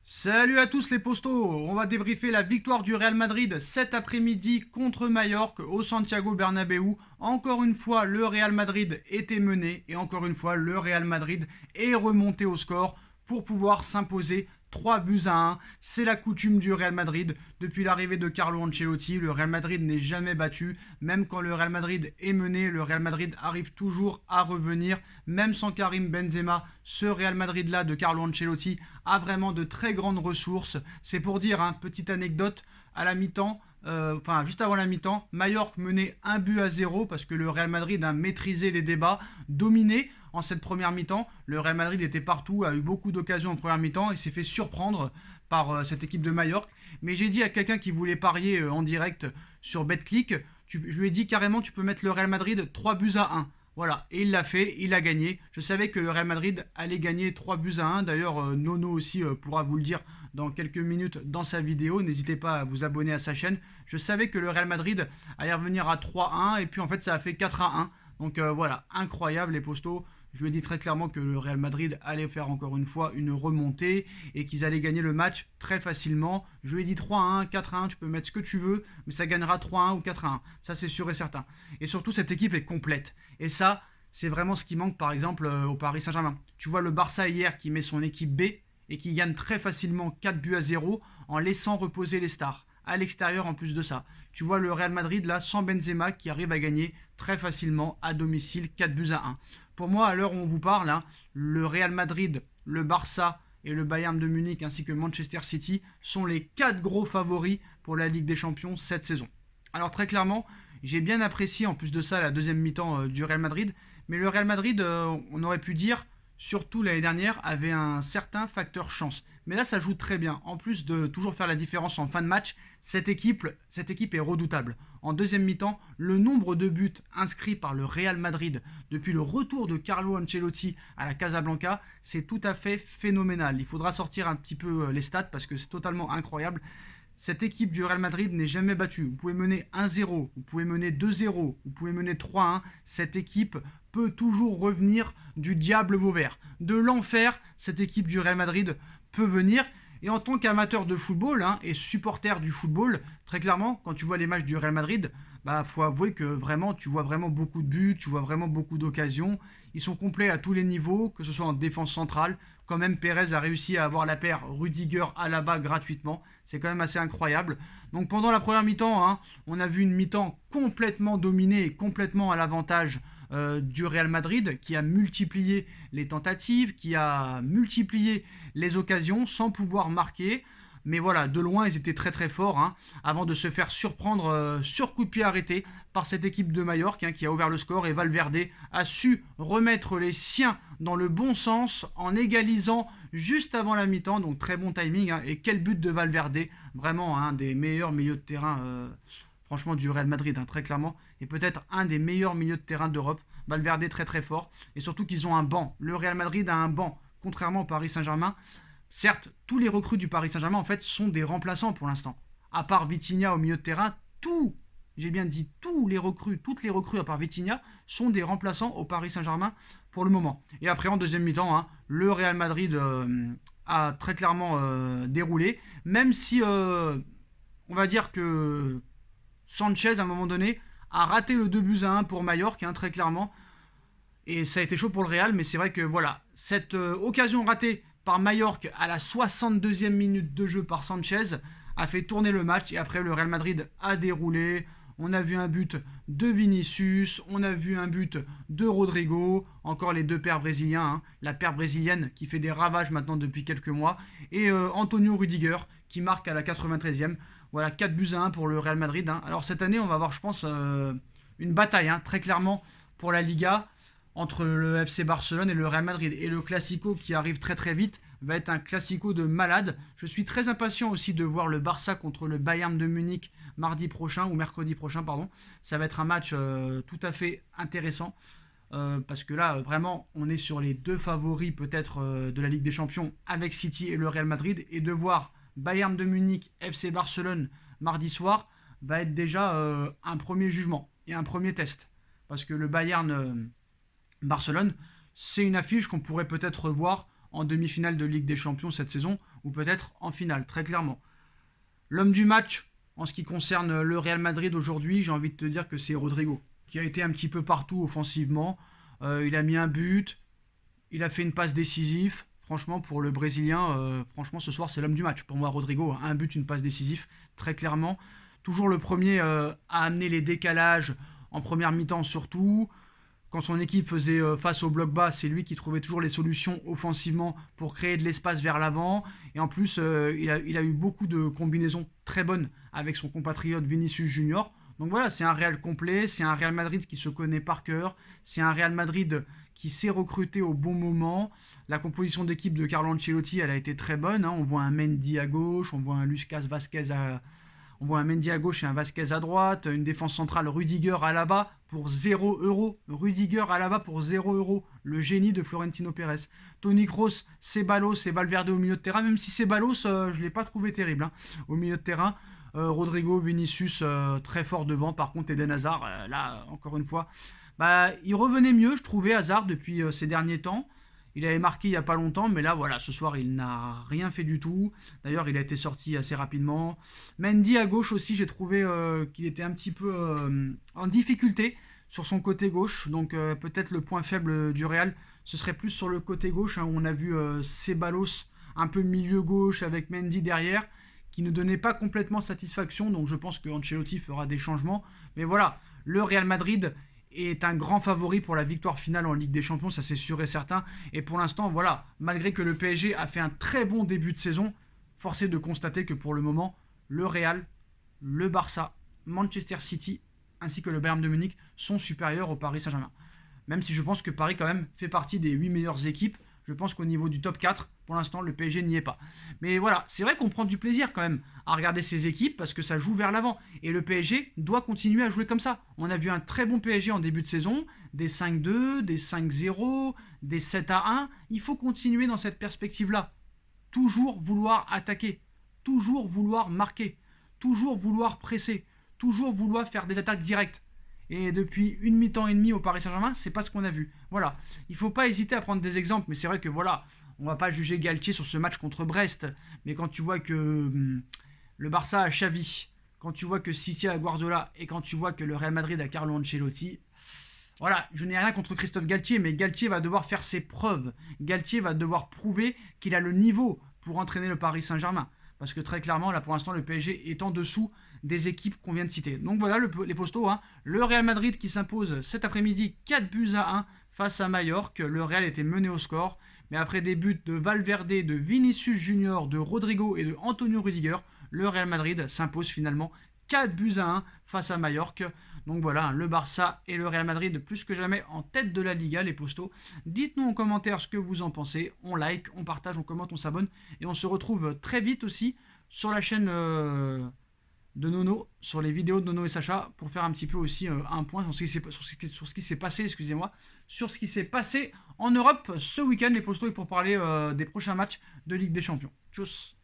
Salut à tous les postos, on va débriefer la victoire du Real Madrid cet après-midi contre Majorque au Santiago Bernabéu. Encore une fois, le Real Madrid était mené et encore une fois, le Real Madrid est remonté au score pour pouvoir s'imposer 3 buts à 1. C'est la coutume du Real Madrid. Depuis l'arrivée de Carlo Ancelotti, le Real Madrid n'est jamais battu. Même quand le Real Madrid est mené, le Real Madrid arrive toujours à revenir. Même sans Karim Benzema, ce Real Madrid-là de Carlo Ancelotti a vraiment de très grandes ressources. C'est pour dire, hein, petite anecdote, à la mi-temps, juste avant la mi-temps, Mallorca menait 1 but à 0 parce que le Real Madrid a maîtrisé les débats, dominé en cette première mi-temps. Le Real Madrid était partout, a eu beaucoup d'occasions en première mi-temps et s'est fait surprendre par cette équipe de Mallorca. Mais j'ai dit à quelqu'un qui voulait parier en direct sur BetClick, je lui ai dit carrément tu peux mettre le Real Madrid 3 buts à 1. Voilà, et il l'a fait, il a gagné. Je savais que le Real Madrid allait gagner 3 buts à 1. D'ailleurs, Nono aussi pourra vous le dire dans quelques minutes dans sa vidéo. N'hésitez pas à vous abonner à sa chaîne. Je savais que le Real Madrid allait revenir à 3-1 et puis en fait ça a fait 4-1. Donc voilà, incroyable les postos. Je lui ai dit très clairement que le Real Madrid allait faire encore une fois une remontée et qu'ils allaient gagner le match très facilement. Je lui ai dit 3-1, 4-1, tu peux mettre ce que tu veux, mais ça gagnera 3-1 ou 4-1. Ça c'est sûr et certain. Et surtout cette équipe est complète. Et ça, c'est vraiment ce qui manque par exemple au Paris Saint-Germain. Tu vois le Barça hier qui met son équipe B et qui gagne très facilement 4 buts à 0 en laissant reposer les stars. À l'extérieur en plus de ça. Tu vois le Real Madrid là sans Benzema qui arrive à gagner très facilement à domicile 4 buts à 1. Pour moi, à l'heure où on vous parle, hein, le Real Madrid, le Barça et le Bayern de Munich ainsi que Manchester City sont les 4 gros favoris pour la Ligue des Champions cette saison. Alors très clairement, j'ai bien apprécié en plus de ça la deuxième mi-temps du Real Madrid, mais le Real Madrid, on aurait pu dire, surtout l'année dernière, avait un certain facteur chance. Mais là, ça joue très bien. En plus de toujours faire la différence en fin de match, cette équipe est redoutable. En deuxième mi-temps, le nombre de buts inscrits par le Real Madrid depuis le retour de Carlo Ancelotti à la Casablanca, c'est tout à fait phénoménal. Il faudra sortir un petit peu les stats parce que c'est totalement incroyable. Cette équipe du Real Madrid n'est jamais battue. Vous pouvez mener 1-0, vous pouvez mener 2-0, vous pouvez mener 3-1. Cette équipe peut toujours revenir du diable Vauvert. De l'enfer, cette équipe du Real Madrid peut venir. Et en tant qu'amateur de football et supporter du football, très clairement, quand tu vois les matchs du Real Madrid, faut avouer que vraiment, tu vois vraiment beaucoup de buts, tu vois vraiment beaucoup d'occasions. Ils sont complets à tous les niveaux, que ce soit en défense centrale. Quand même, Pérez a réussi à avoir la paire Rudiger-Alaba gratuitement. C'est quand même assez incroyable. Donc pendant la première mi-temps, on a vu une mi-temps complètement dominée et complètement à l'avantage du Real Madrid qui a multiplié les tentatives, qui a multiplié les occasions sans pouvoir marquer. Mais voilà, de loin, ils étaient très très forts avant de se faire surprendre sur coup de pied arrêté par cette équipe de Majorque qui a ouvert le score et Valverde a su remettre les siens dans le bon sens en égalisant juste avant la mi-temps. Donc très bon timing et quel but de Valverde, vraiment un des meilleurs milieux de terrain franchement du Real Madrid, très clairement, et peut-être un des meilleurs milieux de terrain d'Europe. Valverde très très fort et surtout qu'ils ont un banc. Le Real Madrid a un banc, contrairement au Paris Saint-Germain. Certes, tous les recrues du Paris Saint-Germain en fait sont des remplaçants pour l'instant. À part Vitinha au milieu de terrain, j'ai bien dit toutes les recrues à part Vitinha sont des remplaçants au Paris Saint-Germain pour le moment. Et après en deuxième mi-temps, le Real Madrid a très clairement déroulé, même si on va dire que Sanchez à un moment donné a raté le 2 buts à 1 pour Mallorca, très clairement. Et ça a été chaud pour le Real, mais c'est vrai que voilà, cette occasion ratée par Mallorca à la 62e minute de jeu par Sanchez a fait tourner le match et après le Real Madrid a déroulé. On a vu un but de Vinicius, on a vu un but de Rodrigo, encore les deux paires brésiliens, la paire brésilienne qui fait des ravages maintenant depuis quelques mois, et Antonio Rudiger qui marque à la 93e. Voilà, 4 buts à 1 pour le Real Madrid. Alors cette année, on va avoir, je pense, une bataille, très clairement, pour la Liga entre le FC Barcelone et le Real Madrid. Et le Classico qui arrive très très vite va être un Classico de malade. Je suis très impatient aussi de voir le Barça contre le Bayern de Munich mardi prochain, ou mercredi prochain, pardon. Ça va être un match tout à fait intéressant. Parce que là, vraiment, on est sur les deux favoris peut-être de la Ligue des Champions avec City et le Real Madrid. Et de voir Bayern de Munich, FC Barcelone mardi soir va être déjà un premier jugement et un premier test. Parce que le Bayern Barcelone, c'est une affiche qu'on pourrait peut-être revoir en demi-finale de Ligue des Champions cette saison, ou peut-être en finale, très clairement. L'homme du match, en ce qui concerne le Real Madrid aujourd'hui, j'ai envie de te dire que c'est Rodrigo, qui a été un petit peu partout offensivement. Il a mis un but, il a fait une passe décisive. Franchement, pour le Brésilien, franchement, ce soir, c'est l'homme du match. Pour moi, Rodrigo, un but, une passe décisive, très clairement. Toujours le premier à amener les décalages en première mi-temps surtout. Quand son équipe faisait face au bloc bas, c'est lui qui trouvait toujours les solutions offensivement pour créer de l'espace vers l'avant. Et en plus, il a eu beaucoup de combinaisons très bonnes avec son compatriote Vinicius Junior. Donc voilà, c'est un Real complet, c'est un Real Madrid qui se connaît par cœur, c'est un Real Madrid qui s'est recruté au bon moment. La composition d'équipe de Carlo Ancelotti, elle a été très bonne. On voit un Mendy à gauche, on voit un Lucas Vazquez on voit un Mendy à gauche et un Vasquez à droite, une défense centrale Rudiger à la bas pour 0 €. Rudiger à la bas pour 0 €. Le génie de Florentino Pérez. Toni Kroos, Ceballos et Valverde au milieu de terrain, même si Ceballos, je ne l'ai pas trouvé terrible au milieu de terrain. Rodrigo, Vinicius, très fort devant. Par contre, Eden Hazard, là, encore une fois, il revenait mieux, je trouvais, Hazard, depuis ces derniers temps. Il avait marqué il n'y a pas longtemps, mais là, voilà, ce soir, il n'a rien fait du tout. D'ailleurs, il a été sorti assez rapidement. Mendy à gauche aussi, j'ai trouvé qu'il était un petit peu en difficulté sur son côté gauche. Donc, peut-être le point faible du Real, ce serait plus sur le côté gauche, où on a vu Ceballos un peu milieu gauche avec Mendy derrière, qui ne donnait pas complètement satisfaction. Donc, je pense que Ancelotti fera des changements. Mais voilà, le Real Madrid est un grand favori pour la victoire finale en Ligue des Champions, ça c'est sûr et certain. Et pour l'instant, voilà, malgré que le PSG a fait un très bon début de saison, force est de constater que pour le moment, le Real, le Barça, Manchester City ainsi que le Bayern de Munich sont supérieurs au Paris Saint-Germain. Même si je pense que Paris quand même fait partie des 8 meilleures équipes, je pense qu'au niveau du top 4, pour l'instant, le PSG n'y est pas. Mais voilà, c'est vrai qu'on prend du plaisir quand même à regarder ces équipes parce que ça joue vers l'avant. Et le PSG doit continuer à jouer comme ça. On a vu un très bon PSG en début de saison, des 5-2, des 5-0, des 7-1. Il faut continuer dans cette perspective-là. Toujours vouloir attaquer, toujours vouloir marquer, toujours vouloir presser, toujours vouloir faire des attaques directes. Et depuis une mi-temps et demi au Paris Saint-Germain, c'est pas ce qu'on a vu. Voilà. Il ne faut pas hésiter à prendre des exemples, mais c'est vrai que voilà, on va pas juger Galtier sur ce match contre Brest, mais quand tu vois que le Barça a Xavi, quand tu vois que City a Guardiola, et quand tu vois que le Real Madrid a Carlo Ancelotti, voilà, je n'ai rien contre Christophe Galtier, mais Galtier va devoir faire ses preuves. Galtier va devoir prouver qu'il a le niveau pour entraîner le Paris Saint-Germain. Parce que très clairement, là pour l'instant, le PSG est en dessous des équipes qu'on vient de citer. Donc voilà les postos. Le Real Madrid qui s'impose cet après-midi 4-1 face à Majorque. Le Real était mené au score. Mais après des buts de Valverde, de Vinicius Junior, de Rodrigo et de Antonio Rudiger, le Real Madrid s'impose finalement 4-1 face à Majorque. Donc voilà, le Barça et le Real Madrid plus que jamais en tête de la Liga, les postos. Dites-nous en commentaire ce que vous en pensez. On like, on partage, on commente, on s'abonne. Et on se retrouve très vite aussi sur la chaîne de Nono, sur les vidéos de Nono et Sacha, pour faire un petit peu aussi un point sur ce qui s'est passé, sur ce qui s'est passé en Europe ce week-end, les postos, et pour parler des prochains matchs de Ligue des Champions. Tchuss.